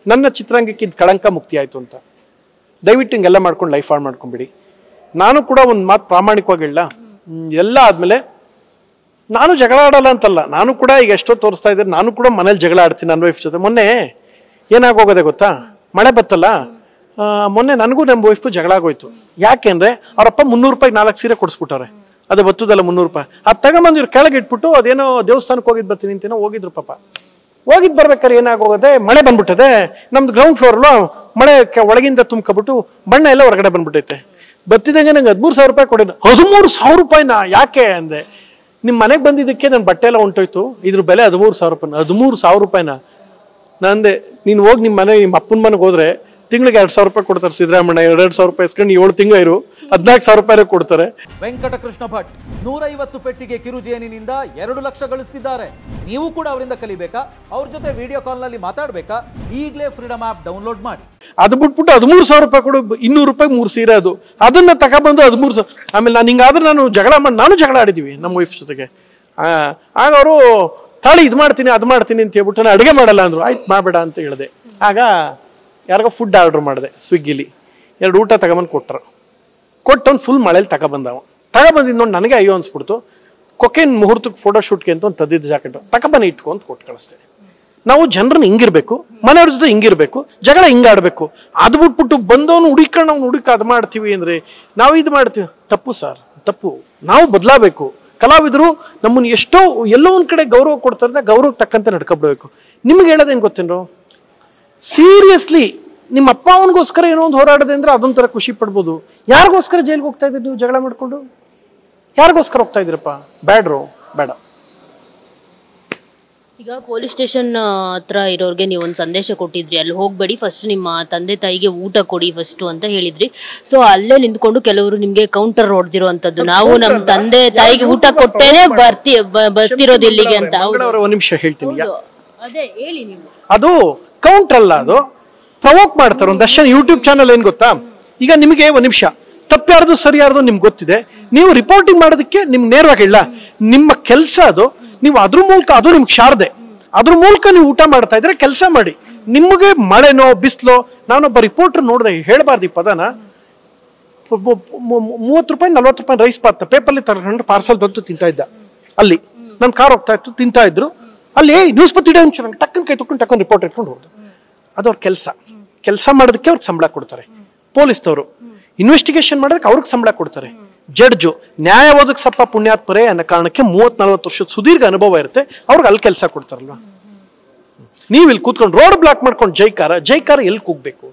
ನನ್ನ ಚಿತ್ರರಂಗಕ್ಕೆ ಇದು ಕಳಂಕ ಮುಕ್ತಿ ಆಯಿತು ಅಂತ. ದಯವಿಟ್ಟು ಹಿಂಗೆಲ್ಲ ಮಾಡ್ಕೊಂಡು ಲೈಫ್ ಹಾಳು ಮಾಡ್ಕೊಂಬಿಡಿ. ನಾನು ಕೂಡ ಒಂದು ಮಾತು ಪ್ರಾಮಾಣಿಕವಾಗಿ ಹೇಳ, ಎಲ್ಲ ಆದಮೇಲೆ ನಾನು ಜಗಳ ಆಡಲ್ಲ ಅಂತಲ್ಲ, ನಾನು ಕೂಡ ಈಗ ಎಷ್ಟೋ ತೋರಿಸ್ತಾ ಇದ್ದಾರೆ, ನಾನು ಕೂಡ ಮನೇಲಿ ಜಗಳ ಆಡ್ತೀನಿ ನನ್ನ ವೈಫ್ ಜೊತೆ. ಮೊನ್ನೆ ಏನಾಗೋಗೋದೆ ಗೊತ್ತಾ, ಮಳೆ ಬತ್ತಲ್ಲ, ಮೊನ್ನೆ ನನಗೂ ನಮ್ಮ ವೈಫ್ಗೂ ಜಗಳ ಆಗೋಯ್ತು. ಯಾಕೆಂದ್ರೆ ಅವರಪ್ಪ 300 ರೂಪಾಯಿಗೆ 4 ಸೀರೆ ಕೊಡಿಸ್ಬಿಟ್ಟವ್ರೆ. ಅದು ಬತ್ತದಲ್ಲ 300 ರೂಪಾಯಿ, ಅದು ತಗೊಂಬಂದು ಇವ್ರು ಕೆಳಗೆ ಇಟ್ಬಿಟ್ಟು ಅದೇನೋ ದೇವಸ್ಥಾನಕ್ಕೆ ಹೋಗಿದ್ದು ಬರ್ತೀನಿ ಅಂತೇನೋ ಹೋಗಿದ್ರು ಪಾಪ. ಹೋಗಿದ್ದು ಬರ್ಬೇಕಾದ್ರೆ ಏನಾಗೋಗದೆ, ಮಳೆ ಬಂದ್ಬಿಟ್ಟದೆ. ನಮ್ದು ಗ್ರೌಂಡ್ ಫ್ಲೋರ್ಲು ಮಳೆ ಒಳಗಿಂದ ತುಂಬ್ಕೊಬಿಟ್ಟು ಬಣ್ಣ ಎಲ್ಲ ಹೊರಗಡೆ ಬಂದ್ಬಿಟ್ಟೈತೆ. ಬತ್ತಿದಂಗೆ ನಂಗೆ 13,000 ರೂಪಾಯಿ ಕೊಡೋದು. 13,000 ರೂಪಾಯಿನ ಯಾಕೆ ಅಂದೆ. ನಿಮ್ಮ ಮನೆಗೆ ಬಂದಿದ್ದಕ್ಕೆ ನನ್ನ ಬಟ್ಟೆ ಎಲ್ಲ ಹೊಂಟೋಯ್ತು, ಇದ್ರ ಬೆಲೆ 13,000 ರೂಪಾಯಿನ. 13,000 ರೂಪಾಯಿನ ನಂದೆ. ನೀನು ಹೋಗಿ ನಿಮ್ಮ ಅಪ್ಪನ ಮನೆಗೆ ಹೋದ್ರೆ ತಿಂಗಳಿಗೆ 2,000 ರೂಪಾಯಿ ಕೊಡ್ತಾರೆ ಸಿದ್ದರಾಮಯ್ಯ. 2,000 ರೂಪಾಯಿ ಇಸ್ಕೊಂಡು 7 ತಿಂಗಳು ಇರು, 14,000 ರೂಪಾಯಿ ಕೊಡ್ತಾರೆ. ವೆಂಕಟಕೃಷ್ಣ ಭಟ್ 150 ಪೆಟ್ಟಿಗೆ ಕಿರುಜೇನಿನಿಂದ 2 ಲಕ್ಷ ಗಳಿಸ್ತಿದ್ದಾರೆ. ನೀವು ಕೂಡ ಅವರಿಂದ ಕಲಿಬೇಕಾ? ಅವ್ರ ಜೊತೆ ವಿಡಿಯೋ ಕಾಲ್ ನಲ್ಲಿ ಮಾತಾಡ್ಬೇಕಾ? ಈಗಲೇ ಫ್ರೀಡಮ್ ಆಪ್ ಡೌನ್ಲೋಡ್ ಮಾಡಿ. ಅದು ಬಿಟ್ಬಿಟ್ಟು 13,000 ರೂಪಾಯಿ ಕೊಡು, 200 ರೂಪಾಯಿ 3 ಸೀರೆ, ಅದನ್ನ ತಗೊಬಂದು 13,000. ಆಮೇಲೆ ನಾನು ಹಿಂಗಾದ್ರೆ ನಾನು ಜಗಳ ಆಡಿದೀವಿ ನಮ್ಮ ವೈಫ್ ಜೊತೆಗೆ. ಆಗ ಅವರು ತಾಳಿ ಇದು ಮಾಡ್ತೀನಿ ಅದು ಮಾಡ್ತೀನಿ ಅಂತ ಹೇಳ್ಬಿಟ್ಟು ನಾನು ಅಡುಗೆ ಮಾಡಲ್ಲ ಅಂದ್ರು. ಆಯ್ತು ಮಾಡಬೇಡ ಅಂತ ಹೇಳಿದೆ. ಆಗ ಯಾರಿಗೋ ಫುಡ್ ಆರ್ಡರ್ ಮಾಡಿದೆ ಸ್ವಿಗ್ಗಿಲಿ. 2 ಊಟ ತಗೊಂಬಂದು ಕೊಟ್ಟವ್ನು ಫುಲ್ ಮಳೇಲಿ ತಗೊಬಂದಿದ್ದು ನೋಡಿ ನನಗೆ ಅಯ್ಯೋ ಅನ್ಸ್ಬಿಡ್ತು. ಕೊಕೇನ್ ಮುಹೂರ್ತಕ್ಕೆ ಫೋಟೋ ಶೂಟ್ಗೆ ಅಂತ ಒಂದು ತದ್ದಿದ್ದು ಜಾಕೆಟ್ ತಗೊಬನ್ನಿ ಇಟ್ಕೊಂತ ಕೊಟ್ಟು ಕಳಿಸ್ತೇನೆ. ನಾವು ಜನರನ್ನ ಹಿಂಗಿರ್ಬೇಕು, ಮನೆಯವ್ರ ಜೊತೆ ಹಿಂಗಿರ್ಬೇಕು, ಜಗಳ ಹಿಂಗಾಡ್ಬೇಕು. ಅದು ಬಿಟ್ಬಿಟ್ಟು ಬಂದವನು ಹುಡುಕ ಅದು ಮಾಡ್ತೀವಿ ಅಂದ್ರೆ ನಾವು ಇದು ಮಾಡ್ತೀವಿ. ತಪ್ಪು ಸರ್, ತಪ್ಪು. ನಾವು ಬದಲಾಗಬೇಕು. ಕಲಾವಿದರು ನಮ್ಮನ್ನು ಎಲ್ಲೋ ಒಂದ್ ಕಡೆ ಗೌರವ ಕೊಡ್ತಾರೆ, ಗೌರವಕ್ಕೆ ತಕ್ಕಂತೆ ನಡ್ಕೊಬಿಡ್ಬೇಕು. ನಿಮ್ಗೆ ಹೇಳೋದೇನು ಗೊತ್ತೇನ್ರು, ಸೀರಿಯಸ್ಲಿ ನಿಮ್ಮ ಅಪ್ಪ ಅವನಿಗೋಸ್ಕರ ಏನೋ ಒಂದು ಹೋರಾಡದೆ ಅಂದ್ರೆ ಅದೊಂಥರ ಖುಷಿ ಪಡ್ಬೋದು. ಯಾರಿಗೋಸ್ಕರ ಜೈಲಿಗೆ ಹೋಗ್ತಾ ಇದ್ದೀರಿ ನೀವು ಜಗಳ ಮಾಡ್ಕೊಂಡು? ಯಾರಿಗೋಸ್ಕರ ಹೋಗ್ತಾ ಇದ್ದೀರಪ್ಪ? ಬೇಡ. ಈಗ ಪೊಲೀಸ್ ಸ್ಟೇಷನ್ ಹತ್ರ ಇರೋರ್ಗೆ ನೀವು ಒಂದು ಸಂದೇಶ ಕೊಟ್ಟಿದ್ರಿ, ಅಲ್ಲಿ ಹೋಗ್ಬೇಡಿ, ಫಸ್ಟ್ ನಿಮ್ಮ ತಂದೆ ತಾಯಿಗೆ ಊಟ ಕೊಡಿ ಫಸ್ಟ್ ಅಂತ ಹೇಳಿದ್ರಿ. ಸೊ ಅಲ್ಲೇ ನಿಂತ್ಕೊಂಡು ಕೆಲವರು ನಿಮ್ಗೆ ಕೌಂಟರ್ ಹೊಡೆದಿರುವಂತದ್ದು, ನಾವು ನಮ್ಮ ತಂದೆ ತಾಯಿಗೆ ಊಟ ಕೊಟ್ಟೇನೆ ಬರ್ತಿರೋದು ಇಲ್ಲಿಗೆ ಅಂತ. ಒಂದು ನಿಮಿಷ ಹೇಳ್ತೀನಿ, ಅದೇ ಹೇಳಿ ನೀವು. ಅದು ಕೌಂಟರ್ ಅಲ್ಲ, ಅದು ಪ್ರವೋಕ್ ಮಾಡ್ತಾರೆ. ಒಂದು ದರ್ಶನ್ ಯೂಟ್ಯೂಬ್ ಚಾನಲ್ ಏನ್ ಗೊತ್ತಾ, ಈಗ ನಿಮಗೆ ಒಂದು ನಿಮಿಷ ತಪ್ಪ್ಯಾರ್ದು ಸರಿಯಾರ್ದು ನಿಮ್ಗೆ ಗೊತ್ತಿದೆ, ನೀವು ರಿಪೋರ್ಟಿಂಗ್ ಮಾಡೋದಕ್ಕೆ ನಿಮ್ಗೆ ನೇರವಾಗಿ ಇಲ್ಲ, ನಿಮ್ಮ ಕೆಲಸ ಅದು. ನೀವು ಅದ್ರ ಮೂಲಕ, ಅದು ನಿಮ್ಗೆ ಶಾರದೆ, ಅದ್ರ ಮೂಲಕ ನೀವು ಊಟ ಮಾಡ್ತಾ ಇದ್ರೆ ಕೆಲಸ ಮಾಡಿ. ನಿಮಗೆ ಮಳೆನೋ ಬಿಸಿಲೋ, ನಾನೊಬ್ಬ ರಿಪೋರ್ಟರ್ ನೋಡಿದೆ, ಹೇಳಬಾರ್ದು ಈ ಪದನ, 30 ರೂಪಾಯಿ 40 ರೂಪಾಯಿ ರೈಸ್ ಪೇಪರ್ಲಿ ತಗೊಂಡು ಪಾರ್ಸಲ್ ಬಂತು ತಿಂತಾ ಇದ್ದ. ಅಲ್ಲಿ ನನ್ನ ಕಾರ್ ಹೋಗ್ತಾ ಇತ್ತು, ತಿಂತಾ ಇದ್ರು. ಅಲ್ಲಿ ನ್ಯೂಸ್ ಪತ್ತಿ ಟಕ್ಕನ್ ಕೈ ತಕೊಂಡು ರಿಪೋರ್ಟ್ ಇಟ್ಕೊಂಡು ಹೋದ್ರು. ಅದು ಅವ್ರ ಕೆಲಸ ಮಾಡೋದಕ್ಕೆ ಅವ್ರಿಗೆ ಸಂಬಳ ಕೊಡ್ತಾರೆ. ಪೊಲೀಸ್ನವರು ಇನ್ವೆಸ್ಟಿಗೇಷನ್ ಮಾಡೋದಕ್ಕೆ ಅವ್ರಿಗೆ ಸಂಬಳ ಕೊಡ್ತಾರೆ. ಜಡ್ಜು ನ್ಯಾಯ ಓದಕ್ಕೆ ಸಪ್ಪ ಪುಣ್ಯಾತ್ಮರೇ ಅನ್ನೋ ಕಾರಣಕ್ಕೆ 30-40 ವರ್ಷದ ಸುದೀರ್ಘ ಅನುಭವ ಇರುತ್ತೆ, ಅವ್ರಿಗೆ ಅಲ್ಲಿ ಕೆಲಸ ಕೊಡ್ತಾರಲ್ವಾ. ನೀವು ಇಲ್ಲಿ ಕೂತ್ಕೊಂಡು ರೋಡ್ ಬ್ಲಾಕ್ ಮಾಡ್ಕೊಂಡು ಜೈಕಾರ ಎಲ್ಲಿ ಕೂಗ್ಬೇಕು?